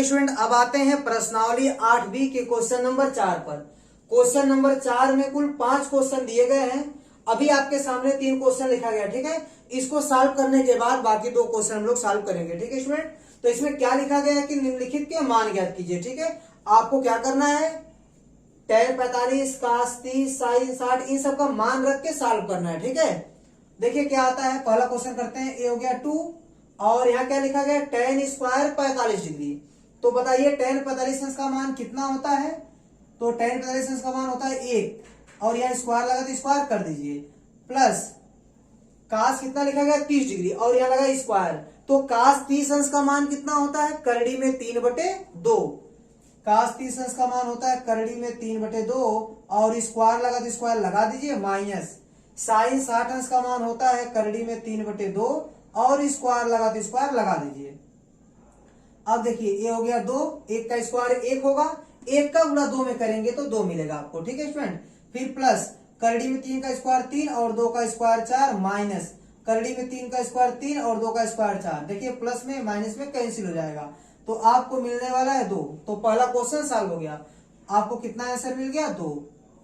चलिए स्टूडेंट, अब आते हैं प्रश्नावली 8B के क्वेश्चन नंबर 4 पर। क्वेश्चन नंबर 4 में कुल 5 क्वेश्चन दिए गए हैं। अभी आपके सामने 3 क्वेश्चन लिखा गया, ठीक है। इसको सॉल्व करने के बाद बाकी 2 क्वेश्चन हम लोग सॉल्व करेंगे, ठीक है स्टूडेंट। तो इसमें क्या लिखा गया है कि निम्नलिखित के मान ज्ञात कीजिए, ठीक है। आपको क्या करना है, tan 45, cos 30, sin 60 इन सब का मान रख के सॉल्व करना है, ठीक है। देखिए क्या आता है, पहला क्वेश्चन करते हैं। ए हो गया 2 और यहाँ क्या लिखा गया, tan स्क्वायर 45 डिग्री। तो बताइए tan 45 का मान कितना होता है। तो tan 45 का मान होता है 1 और यहाँ स्क्वायर लगा तो स्क्वायर कर दीजिए, प्लस cos कितना लिखा गया 30 डिग्री और यहाँ लगा स्क्वायर। तो cos 30 का मान कितना होता है, करड़ी में 3/2। cos 30 का मान होता है करड़ी में 3/2 और स्क्वायर लगा तो स्क्वायर लगा दीजिए, माइनस sin 60 का मान होता है करड़ी में 3/2 और स्क्वायर लगा तो स्क्वायर लगा दीजिए। अब देखिए ये हो गया 2, 1 का स्क्वायर 1 होगा, 1 का गुणा 2 में करेंगे तो 2 मिलेगा आपको, ठीक है स्टूडेंट। फिर प्लस करड़ी में 3 का स्क्वायर 3 और 2 का स्क्वायर 4, माइनस करड़ी में 3 का स्क्वायर 3 और 2 का स्क्वायर 4। देखिए प्लस में माइनस में कैंसिल हो जाएगा तो आपको मिलने वाला है 2। तो पहला क्वेश्चन सॉल्व हो गया। आपको कितना आंसर मिल गया, 2,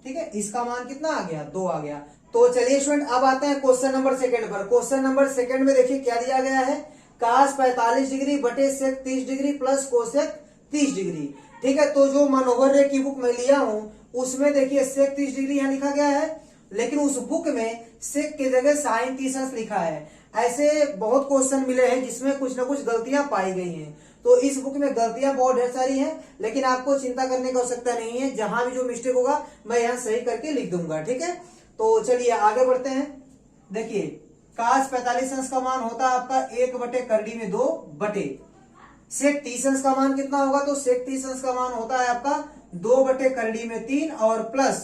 ठीक है। इसका मान कितना आ गया, 2 आ गया। तो चलिए स्टूडेंट, अब आते हैं क्वेश्चन नंबर 2 पर। क्वेश्चन नंबर 2 में देखिए क्या दिया गया है, cos 45 डिग्री बटे sec 30 degree plus cosec 30 degree, ठीक है। तो जो मनोहर रे की बुक में लिया हूं उसमें देखिए sec 30 डिग्री यहाँ लिखा गया है, लेकिन उस बुक में sec की जगह sin 30 लिखा है। ऐसे बहुत क्वेश्चन मिले हैं जिसमें कुछ ना कुछ गलतियां पाई गई हैं। तो इस बुक में गलतियां बहुत ढेर सारी हैं, लेकिन आपको चिंता करने की आवश्यकता नहीं है। जहां भी जो मिस्टेक होगा मैं यहाँ सही करके लिख दूंगा, ठीक है। तो चलिए आगे बढ़ते हैं। देखिए cos 45 का मान होता है आपका 1 बटे करड़ी में 2 बटे sec 30 का मान कितना होगा, तो sec 30 का मान होता है आपका 2 बटे करड़ी में 3 और प्लस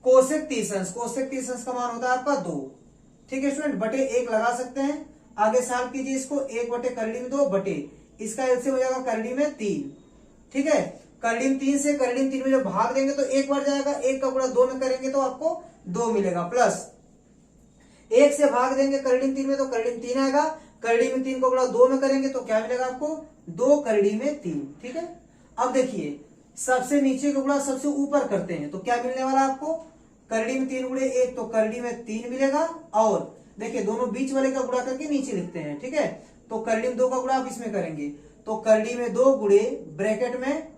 cosec 30 का मान होता है आपका 2, ठीक है स्टूडेंट। बटे 1 लगा सकते हैं, आगे सॉल्व कीजिए इसको। 1 बटे करड़ी में 2 बटे इसका एलसीएम हो जाएगा करड़ी में 3, ठीक है। करड़ी में 3 से करड़ी में 3 में जब भाग देंगे तो 1 बढ़ जाएगा, 1 का गुणा 2 में करेंगे तो आपको 2 मिलेगा, प्लस 1 से भाग देंगे करड़ी में 3 में तो करड़ी में 3 आएगा। करड़ी में 3 को गुणा 2 में करेंगे तो क्या मिलेगा आपको, 2 करड़ी में 3, ठीक है। अब देखिए सबसे नीचे का गुणा सबसे ऊपर करते हैं तो क्या मिलने वाला आपको, करड़ी में 3 गुणे 1 तो करड़ी में 3 मिलेगा। और देखिए दोनों बीच वाले का गुणा करके नीचे लिखते हैं, ठीक है। तो करड़ी में 2 का गुणा आप इसमें करेंगे तो करड़ी में 2 गुणे ब्रैकेट में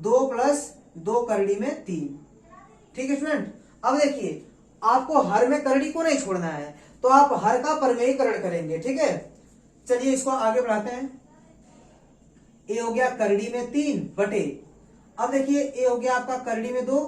2 प्लस 2 करड़ी में 3, ठीक है स्टूडेंट। अब देखिए आपको हर में करड़ी को नहीं छोड़ना है तो आप हर का परमेयीकरण करेंगे, ठीक है। चलिए इसको आगे बढ़ाते हैं। ए हो गया करड़ी में 3 बटे, अब देखिए ए हो गया आपका करड़ी में 2।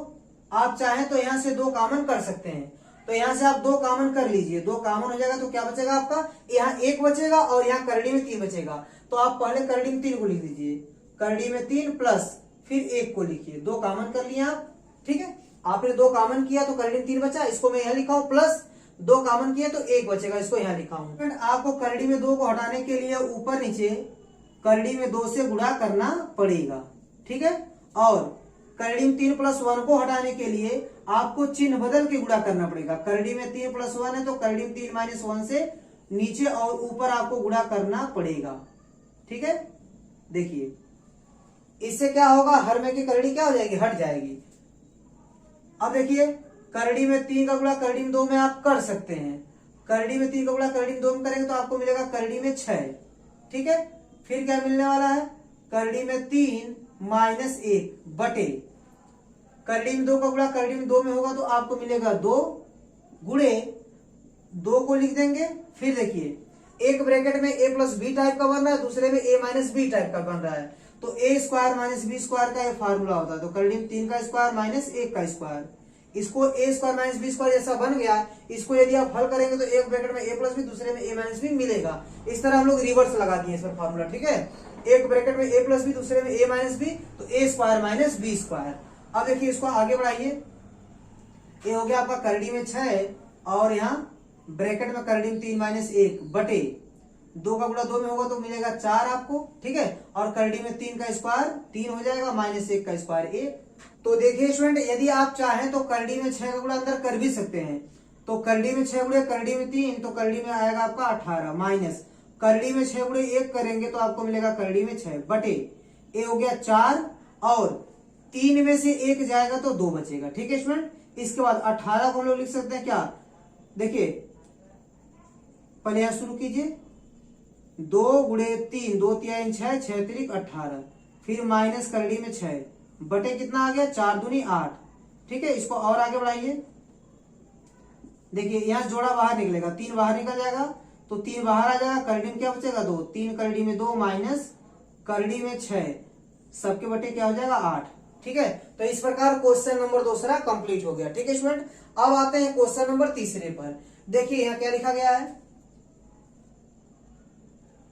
आप चाहें तो यहां से 2 कॉमन कर सकते हैं, तो यहां से आप 2 कॉमन कर लीजिए। 2 कॉमन हो जाएगा तो क्या बचेगा आपका, यहाँ 1 बचेगा और यहाँ करड़ी में 3 बचेगा। तो आप पहले करड़ी में 3 को लिख दीजिए, करड़ी में 3 प्लस फिर 1 को लिखिए। 2 कॉमन कर लिया आप, ठीक है। आपने 2 कॉमन किया तो करड़ी में 3 बचा, इसको मैं यहाँ लिखा हूं, प्लस 2 कॉमन किया तो 1 बचेगा, इसको यहाँ लिखा हूं। आपको करड़ी में 2 को हटाने के लिए ऊपर नीचे करड़ी में 2 से गुणा करना पड़ेगा, ठीक है। और करड़ी में 3 प्लस 1 को हटाने के लिए आपको चिन्ह बदल के गुणा करना पड़ेगा। करड़ी में 3 प्लस 1 है तो करड़ी में 3 माइनस 1 से नीचे और ऊपर आपको गुणा करना पड़ेगा, ठीक है। देखिए इससे क्या होगा, हर में की करड़ी क्या हो जाएगी, हट जाएगी। अब देखिए करड़ी में 3 का गुणा करड़ी में 2 में आप कर सकते हैं। करड़ी में 3 का गुणा करड़ी में 2 में करेंगे तो आपको मिलेगा करड़ी में 6, ठीक है। फिर क्या मिलने वाला है, करड़ी में 3 माइनस 1 बटे करड़ी में 2 का गुणा करड़ी में 2 में होगा तो आपको मिलेगा 2 गुणे 2 को लिख देंगे। फिर देखिए एक ब्रैकेट में a प्लस बी टाइप का बन रहा है, दूसरे में a माइनस बी टाइप का बन रहा है। तो a square minus B square का फार्मूला होता है। तो करड़ी में 3 का स्क्वायर माइनस 1 का स्क्वायर, इसको a square minus B square जैसा बन गया। इसको यदि आप हल करेंगे तो एक ब्रैकेट में a प्लस बी, दूसरे में a माइनस बी मिलेगा। इस तरह हम लोग रिवर्स लगा दिए इस पर फार्मूला, ठीक है। एक ब्रैकेट में a प्लस बी, दूसरे में a माइनस बी, तो a square minus B square. अब देखिए इसको आगे बढ़ाइए। ये हो गया आपका करड़ी में 6 और यहाँ ब्रैकेट में करड़ी में 3 माइनस 1 बटे 2 का गुणा 2 में होगा तो मिलेगा 4 आपको, ठीक है। और करड़ी में 3 का स्क्वायर 3 हो जाएगा, माइनस 1 का स्क्वायर 1। तो देखिए स्टूडेंट यदि आप चाहें तो करड़ी में 6 का गुणा अंदर कर भी सकते हैं। तो करड़ी में 6 गुणे करड़ी में 3 तो करड़ी में आएगा आपका 18, माइनस करड़ी में 6 गुणे 1 करेंगे तो आपको मिलेगा करड़ी में 6 बटे ए हो गया 4 और 3 में से 1 जाएगा तो 2 बचेगा। ठीक है स्टूडेंट। इसके बाद 18 को हम लोग लिख सकते हैं क्या, देखिए पहले यहां शुरू कीजिए, 2 गुणे 3, 2 3 6, 6 3 18, फिर माइनस करड़ी में 6 बटे कितना आ गया 4 दूनी 8। ठीक है, इसको और आगे बढ़ाइए, देखिए यहां जोड़ा बाहर निकलेगा, 3 बाहर निकल जाएगा तो 3 बाहर आ जाएगा, करड़ी में क्या बचेगा 2, 3 करड़ी में 2 माइनस करड़ी में 6, सबके बटे क्या हो जाएगा 8। ठीक है, तो इस प्रकार क्वेश्चन नंबर दूसरा कंप्लीट हो गया। ठीक है स्टूडेंट, अब आते हैं क्वेश्चन नंबर तीसरे पर। देखिए यहाँ क्या लिखा गया है,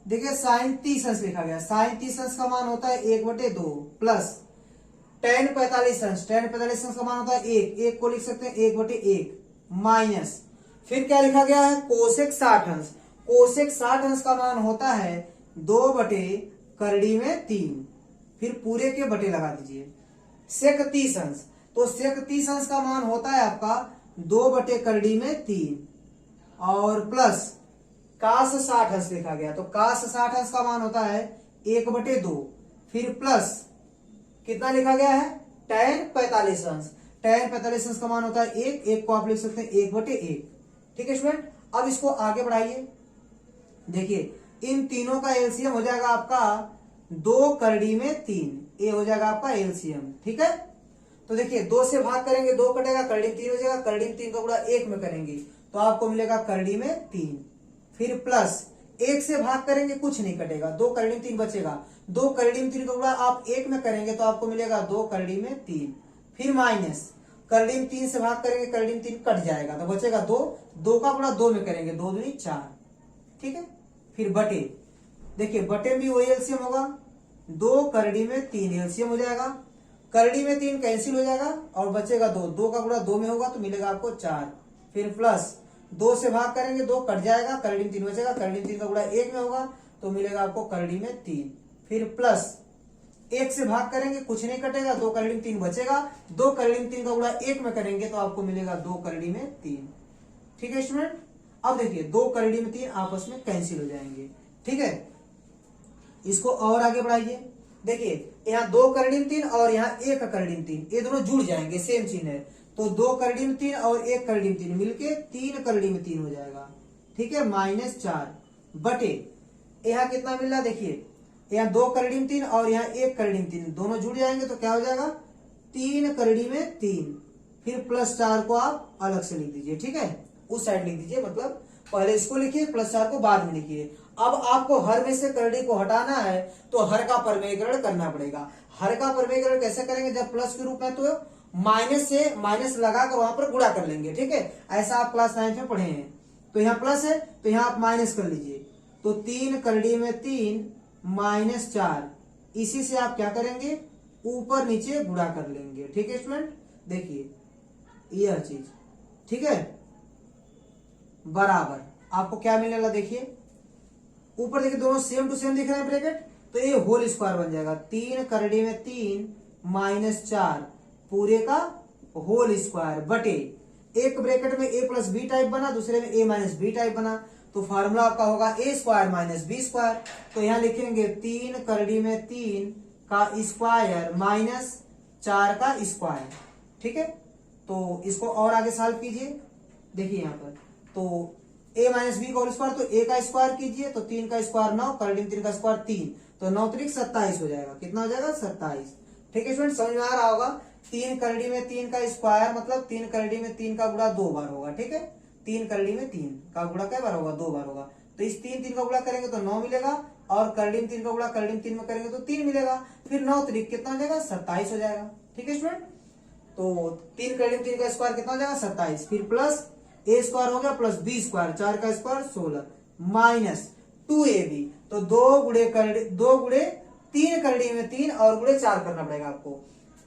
देखिए साइन 30 अंश लिखा गया। साइन 30 अंश का मान होता है 1/2 प्लस tan 45 अंश, tan 45 अंश का मान होता है 1, 1 को लिख सकते हैं 1/1 माइनस, फिर क्या लिखा गया है कोसेक 60 अंश। कोसेक 60 अंश का मान होता है 2/करड़ी में 3, फिर पूरे के बटे लगा दीजिए। सेक 30 अंश, तो सेक 30 अंश का मान होता है आपका 2/करड़ी में 3 और प्लस काश 60 अंश लिखा गया, तो काश 60 अंश का मान होता है 1/2, फिर प्लस कितना लिखा गया है tan 45 अंश। tan 45 अंश का मान होता है 1, 1 को आप लिख सकते हैं 1/1। ठीक है स्टूडेंट, अब इसको आगे बढ़ाइए, देखिए इन तीनों का एलसीएम हो जाएगा आपका 2/3, ये हो जाएगा आपका एलसीएम। ठीक है, तो देखिए 2 से भाग करेंगे 2 कटेगा, करड़ी में 3 हो जाएगा, करड़ी में 3 का गुणा 1 में करेंगे तो आपको मिलेगा करड़ी में 3, फिर प्लस 1 से भाग करेंगे कुछ नहीं कटेगा, 2 करड़ी में 3 बचेगा, 2 करड़ी में 3 का गुणा आप 1 में करेंगे तो आपको मिलेगा 2 करड़ी में 3, फिर माइनस करड़ी में 3 से भाग करेंगे, करड़ी में 3 कट जाएगा तो बचेगा 2, 2 का गुणा 2 में करेंगे 2 दूनी 4। ठीक है, फिर बटे, देखिए बटे में भी वही एलसीएम होगा, 2 करड़ी में 3 एलसीएम हो जाएगा, करड़ी में 3 कैंसिल हो जाएगा और बचेगा 2, 2 का गुणा 2 में होगा तो मिलेगा आपको 4, फिर प्लस 2 से भाग करेंगे 2 कट जाएगा, करड़ी में 3 बचेगा, करड़ी में 3 का गुणा 1 में होगा तो मिलेगा आपको करड़ी में 3, फिर प्लस 1 से भाग करेंगे कुछ नहीं कटेगा, 2 करड़ी में 3 बचेगा, 2 करड़ी में 3 का गुणा 1 में करेंगे तो आपको मिलेगा 2 करड़ी में 3। ठीक है स्टूडेंट, अब देखिए 2 करड़ी में 3 आपस में कैंसिल हो जाएंगे। ठीक है, इसको और आगे बढ़ाइए, देखिए यहाँ 2 करड़ी में 3 और यहाँ 1 करड़ी में 3, ये दोनों जुड़ जाएंगे, सेम चिन्ह है, तो 2 करड़ी में 3 और 1 करड़ी में 3 मिलके 3 करड़ी में 3 हो जाएगा। ठीक है, -4 बटे यहाँ कितना मिल रहा है, देखिए यहाँ 2 करड़ी में 3 और यहाँ 1 करड़ी में 3 दोनों जुड़ जाएंगे तो क्या हो जाएगा 3 करड़ी में 3, फिर प्लस 4 को आप अलग से लिख दीजिए। ठीक है, उस साइड लिख दीजिए, मतलब पहले इसको लिखिए प्लस 4 को बाद में लिखिए। अब आपको हर में से करड़ी को हटाना है तो हर का परमेयकरण करना पड़ेगा। हर का परमेयकरण कैसे करेंगे, जब प्लस के रूप में तो माइनस से माइनस लगाकर वहां पर गुणा कर लेंगे। ठीक है, ऐसा आप क्लास 9 में पढ़े हैं, तो यहाँ प्लस है तो यहाँ आप माइनस कर लीजिए, तो 3 करड़ी में 3 -4, इसी से आप क्या करेंगे ऊपर नीचे गुणा कर लेंगे। ठीक है स्टूडेंट, देखिए यह चीज, ठीक है, बराबर आपको क्या मिलने वाला, देखिए ऊपर देखिए दोनों सेम टू सेम दिख रहे हैं ब्रैकेट, तो ये होल स्क्वायर बन जाएगा, 3 करड़ी में 3 -4 पूरे का होल स्क्वायर बटे, एक ब्रैकेट में a प्लस बी टाइप बना, दूसरे में a माइनस बी टाइप बना, तो फार्मूला आपका होगा a square minus B square, तो यहाँ लिखेंगे 3 करड़ी में 3 का स्क्वायर माइनस 4 का स्क्वायर। ठीक है, तो इसको और आगे सॉल्व कीजिए, देखिए यहाँ पर तो a माइनस बी का होल स्क्वायर, तो a का स्क्वायर कीजिए तो 3 का स्क्वायर 9, करड़ी में 3 का स्क्वायर 3, तो 9 3 27 हो जाएगा, कितना हो जाएगा 27। ठीक है स्टूडेंट, समझ में आ रहा होगा, 3 करड़ी में 3 का स्क्वायर मतलब 3 करड़ी में 3 का गुणा 2 बार होगा। ठीक है, 3 करड़ी में 3 का गुणा कै बार होगा 2 बार होगा, तो इस 3 का गुणा करेंगे तो 9 मिलेगा, और करड़ी में 3 का गुणा करड़ी में 3 में करेंगे तो 3 मिलेगा, फिर 9 3 कितना हो जाएगा 27 हो जाएगा। ठीक है स्टूडेंट, तो 3 करड़ी में 3 का स्क्वायर कितना हो जाएगा 27, फिर प्लस a स्क्वायर हो गया प्लस b स्क्वायर, 4 का स्क्वायर 16 माइनस 2ab, तो 2 गुणे 3 करड़ी में 3 और गुणे 4 करना पड़ेगा आपको,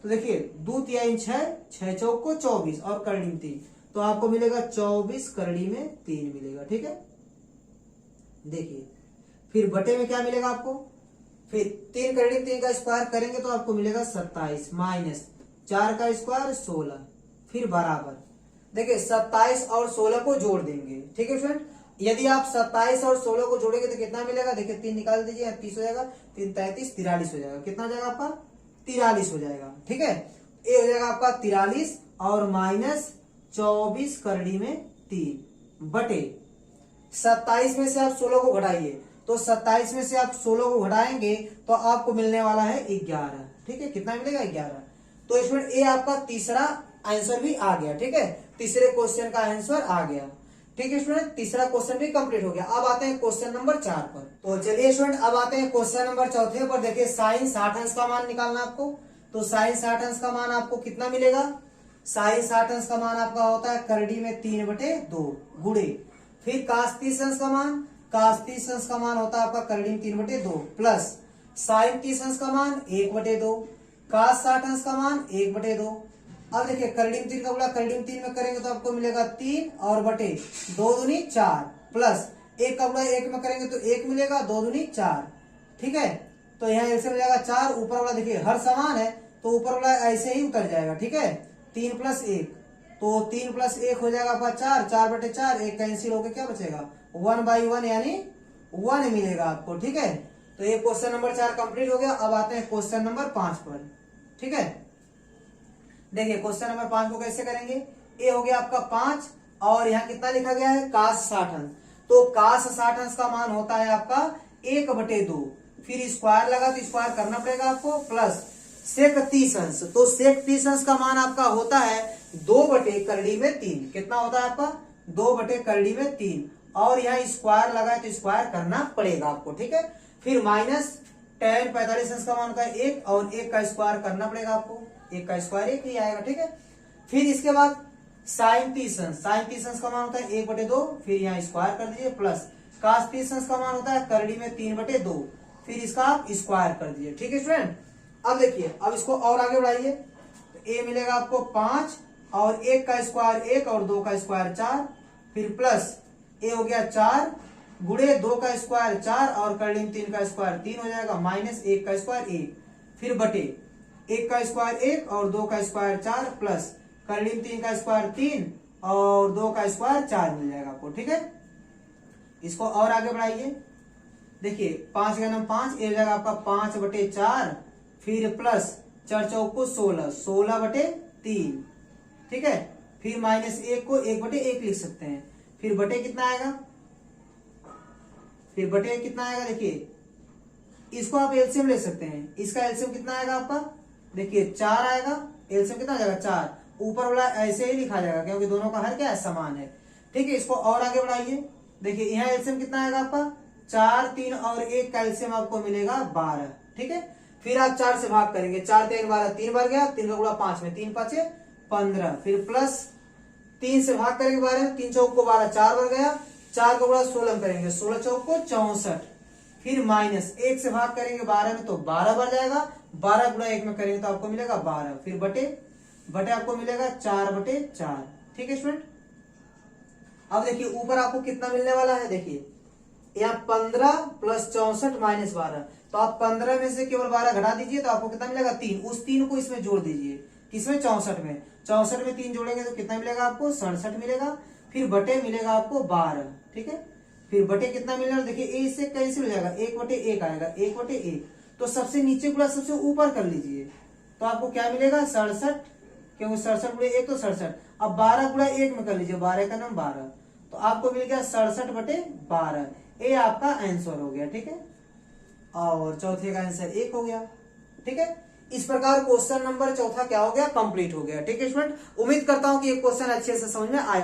तो देखिए 2 3 6, 6 चौक को 24 और करड़ी में 3, तो आपको मिलेगा 24 करड़ी में 3 मिलेगा। ठीक है, देखिए फिर बटे में क्या मिलेगा आपको, फिर 3 करड़ी में 3 का स्क्वायर करेंगे तो आपको मिलेगा 27 माइनस 4 का स्क्वायर 16, फिर बराबर, देखिए 27 और 16 को जोड़ देंगे। ठीक है फ्रेंड, यदि आप 27 और 16 को जोड़ेंगे तो कितना मिलेगा, देखिए 3 निकाल दीजिए, 30 हो जाएगा, 3 33 43 हो जाएगा। कितना हो जाएगा आपका 43 हो जाएगा। ठीक है, ये हो जाएगा आपका 43 और माइनस 24 करड़ी में 3 बटे 27 में से आप 16 को घटाइए, तो 27 में से आप 16 को घटाएंगे तो आपको मिलने वाला है 11। ठीक है, कितना मिलेगा 11। तो इसमें ए आपका तीसरा आंसर भी आ गया। ठीक है, तीसरे क्वेश्चन का आंसर आ गया। ठीक है स्टूडेंट, तीसरा क्वेश्चन भी कंप्लीट हो गया। अब आते हैं क्वेश्चन नंबर 4 पर। तो चलिए स्टूडेंट अब आते हैं क्वेश्चन नंबर 4 पर। देखिए साइन 60 अंश का मान निकालना आपको। तो साइन 60 अंश का मान आपको कितना मिलेगा, साइन 60 अंश का मान आपका होता है करड़ी में 3/2 गुणे, फिर कास 30 अंश का मान, कास 30 अंश का मान होता है आपका करड़ी में 3/2 प्लस साइन 30 अंश का मान 1/2, कास 60 अंश का मान 1/2। अब देखिए करड़ी में 3 का गुणा करड़ी में 3 में करेंगे तो आपको मिलेगा 3 और बटे 2 दूनी 4 प्लस 1 का गुणा 1 में करेंगे तो 1 मिलेगा, 2 दूनी 4। ठीक है, तो यहाँ ऐसे मिलेगा 4, ऊपर वाला देखिए हर समान है तो ऊपर वाला ऐसे ही उतर जाएगा। ठीक है, 3 + 1 तो 3 + 1 हो जाएगा आपका 4, 4/4, 1 कैंसिल होकर क्या बचेगा 1/1 यानी 1 मिलेगा आपको। ठीक है, तो ये क्वेश्चन नंबर 4 कंप्लीट हो गया। अब आते हैं क्वेश्चन नंबर 5 पर। ठीक है, देखिए क्वेश्चन नंबर 5 को कैसे करेंगे। ए हो गया आपका 5 और यहाँ कितना लिखा गया है कास 60 अंश। तो कास 60 अंश का मान होता है आपका 1/2, फिर स्क्वायर लगा तो स्क्वायर करना पड़ेगा आपको, प्लस सेक 30 अंश। तो सेक 30 अंश का मान आपका होता है 2/करड़ी में 3। कितना होता है आपका 2/करड़ी में 3, और यहाँ स्क्वायर लगा है तो स्क्वायर करना पड़ेगा आपको। ठीक है, फिर माइनस tan 45 अंश का मान होता है 1 और 1 का स्क्वायर करना पड़ेगा आपको, 1 का स्क्वायर 1 ही आएगा। ठीक है, फिर इसके बाद साइन 30 अंश, साइन 30 अंश का मान होता है 1/2, फिर यहाँ स्क्वायर कर दीजिए, प्लस कास 30 अंश का मान होता है करड़ी में 3/2, फिर इसका आप स्क्वायर कर दीजिए। ठीक है स्टूडेंट, अब देखिए अब इसको और आगे बढ़ाइए तो ए मिलेगा आपको 5 और 1 का स्क्वायर 1 और 2 का स्क्वायर 4, फिर प्लस ए हो गया 4 गुणे 2 का स्क्वायर 4 और करड़ी में 3 का स्क्वायर 3 हो जाएगा, माइनस 1 का स्क्वायर 1, फिर बटे 1 का स्क्वायर 1 और 2 का स्क्वायर 4 प्लस करड़ी में 3 का स्क्वायर 3 और 2 का स्क्वायर 4 मिल जाएगा आपको। ठीक है, इसको और आगे बढ़ाइए। देखिए 5 का नाम 5, ये हो जाएगा आपका 5/4, फिर प्लस 4 चौको 16, 16/3। ठीक है, फिर माइनस 1 को 1/1 लिख सकते हैं, फिर बटे कितना आएगा, फिर बटे कितना आएगा, देखिए इसको आप एलसीएम ले सकते हैं। इसका एलसीएम कितना आएगा आपका, देखिए 4 आएगा, एलसीएम कितना आ जाएगा 4, ऊपर वाला ऐसे ही लिखा जाएगा क्योंकि दोनों का हर क्या है समान है। ठीक है, इसको और आगे बढ़ाइए। देखिए यहाँ एलसीएम कितना आएगा आपका 4, 3 और 1 का एलसीएम आपको मिलेगा 12। ठीक है, फिर आप 4 से भाग करेंगे, 4 3 12, 3 बार गया, 3 का गुणा 5 में, 3 5 15, फिर प्लस 3 से भाग करेंगे 12, 3 चौक को 12, 4 बार गया, 4 का गुणा 16 में करेंगे, 16 चौक को 64, फिर माइनस 1 से भाग करेंगे 12 में तो 12 बार जाएगा, 12 गुणा 1 में करेंगे तो आपको मिलेगा 12, फिर बटे बटे आपको मिलेगा 4/4। ठीक है स्टूडेंट, अब देखिए ऊपर आपको कितना मिलने वाला है, देखिए यहाँ 15 + 64 - 12, तो आप 15 में से केवल 12 घटा दीजिए तो आपको कितना मिलेगा 3, उस 3 को इसमें जोड़ दीजिए, किसमें 64 में, 64 में 3 जोड़ेंगे तो कितना मिलेगा आपको 67 मिलेगा, फिर बटे मिलेगा आपको 12। ठीक है, फिर बटे कितना मिलेगा, देखिए ए इससे कैंसिल हो जाएगा, 1/1 आएगा, 1/1, तो सबसे नीचे गुणा सबसे ऊपर कर लीजिए तो आपको क्या मिलेगा 67, क्योंकि 67 × 1 तो 67, अब 12 × 1 में कर लीजिए, 12 का नाम 12, तो आपको मिल गया 67/12। ये आपका आंसर हो गया। ठीक है, और चौथे का आंसर 1 हो गया। ठीक है, इस प्रकार क्वेश्चन नंबर 4 क्या हो गया कंप्लीट हो गया। ठीक है स्टूडेंट, उम्मीद करता हूं कि ये क्वेश्चन अच्छे से समझ में आया।